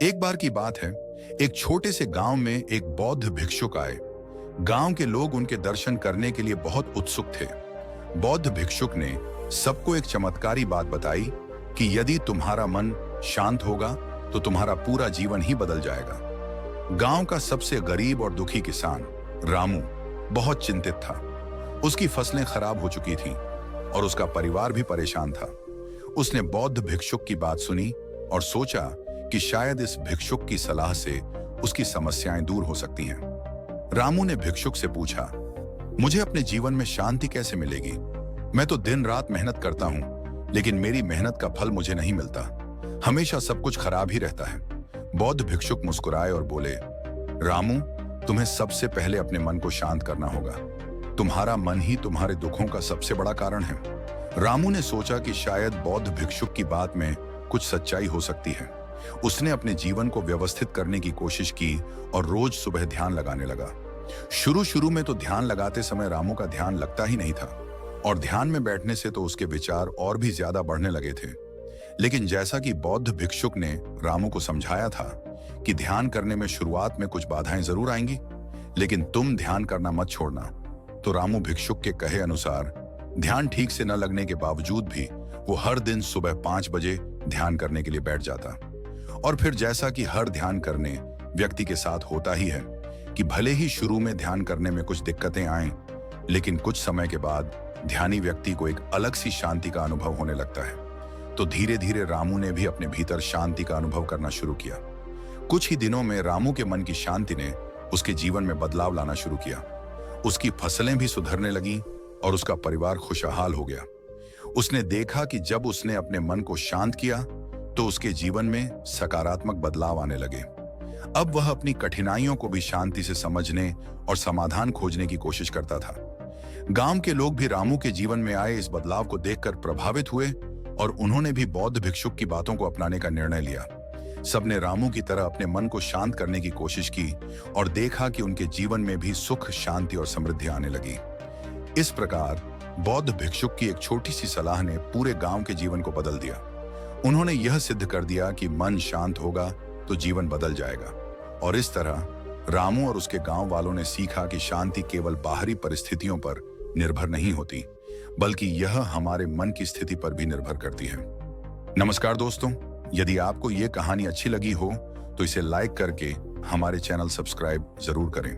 एक बार की बात है, एक छोटे से गांव में एक बौद्ध भिक्षुक आए। गांव के लोग उनके दर्शन करने के लिए बहुत उत्सुक थे। बौद्ध भिक्षुक ने सबको एक चमत्कारी बात बताई कि यदि तुम्हारा मन शांत होगा तो तुम्हारा पूरा जीवन ही बदल जाएगा। गांव का सबसे गरीब और दुखी किसान रामू बहुत चिंतित था। उसकी फसलें खराब हो चुकी थीं और उसका परिवार भी परेशान था। उसने बौद्ध भिक्षुक की बात सुनी और सोचा कि शायद इस भिक्षुक की सलाह से उसकी समस्याएं दूर हो सकती हैं। रामू ने भिक्षुक से पूछा, मुझे अपने जीवन में शांति कैसे मिलेगी? मैं तो दिन रात मेहनत करता हूं, लेकिन मेरी मेहनत का फल मुझे नहीं मिलता। हमेशा सब कुछ खराब ही रहता है। बौद्ध भिक्षुक मुस्कुराए और बोले, रामू, तुम्हें सबसे पहले अपने मन को शांत करना होगा। तुम्हारा मन ही तुम्हारे दुखों का सबसे बड़ा कारण है। रामू ने सोचा कि शायद बौद्ध भिक्षुक की बात में कुछ सच्चाई हो सकती है। उसने अपने जीवन को व्यवस्थित करने की कोशिश की और रोज सुबह ध्यान लगाने लगा। शुरू में तो ध्यान लगाते समय रामू का ध्यान लगता ही नहीं था और ध्यान में बैठने से तो उसके विचार और भी ज्यादा बढ़ने लगे थे। लेकिन जैसा कि बौद्ध भिक्षुक ने रामू को समझाया था कि ध्यान करने में शुरुआत में कुछ बाधाएं जरूर आएंगी, लेकिन तुम ध्यान करना मत छोड़ना, तो रामू भिक्षुक के कहे अनुसार ध्यान ठीक से न लगने के बावजूद भी वो हर दिन सुबह 5 बजे ध्यान करने के लिए बैठ जाता। और फिर जैसा कि हर ध्यान करने व्यक्ति के साथ होता ही है कि भले ही शुरू में ध्यान करने में कुछ दिक्कतें आएं, लेकिन कुछ समय के बाद ध्यानी व्यक्ति को एक अलग सी शांति का अनुभव होने लगता है। तो धीरे धीरे रामू ने भी अपने भीतर शांति का अनुभव करना शुरू किया। कुछ ही दिनों में रामू के मन की शांति ने उसके जीवन में बदलाव लाना शुरू किया। उसकी फसलें भी सुधरने लगी और उसका परिवार खुशहाल हो गया। उसने देखा कि जब उसने अपने मन को शांत किया तो उसके जीवन में सकारात्मक बदलाव आने लगे। अब वह अपनी कठिनाइयों को भी शांति से समझने और समाधान खोजने की कोशिश करता था। गांव के लोग भी रामू के जीवन में आए इस बदलाव को देखकर प्रभावित हुए और उन्होंने भी बौद्ध भिक्षुक की बातों को अपनाने का निर्णय लिया। सबने रामू की तरह अपने मन को शांत करने की कोशिश की और देखा कि उनके जीवन में भी सुख, शांति और समृद्धि आने लगी। इस प्रकार बौद्ध भिक्षुक की एक छोटी सी सलाह ने पूरे गांव के जीवन को बदल दिया। उन्होंने यह सिद्ध कर दिया कि मन शांत होगा तो जीवन बदल जाएगा। और इस तरह रामू और उसके गांव वालों ने सीखा कि शांति केवल बाहरी परिस्थितियों पर निर्भर नहीं होती, बल्कि यह हमारे मन की स्थिति पर भी निर्भर करती है। नमस्कार दोस्तों, यदि आपको ये कहानी अच्छी लगी हो तो इसे लाइक करके हमारे चैनल सब्सक्राइब जरूर करें।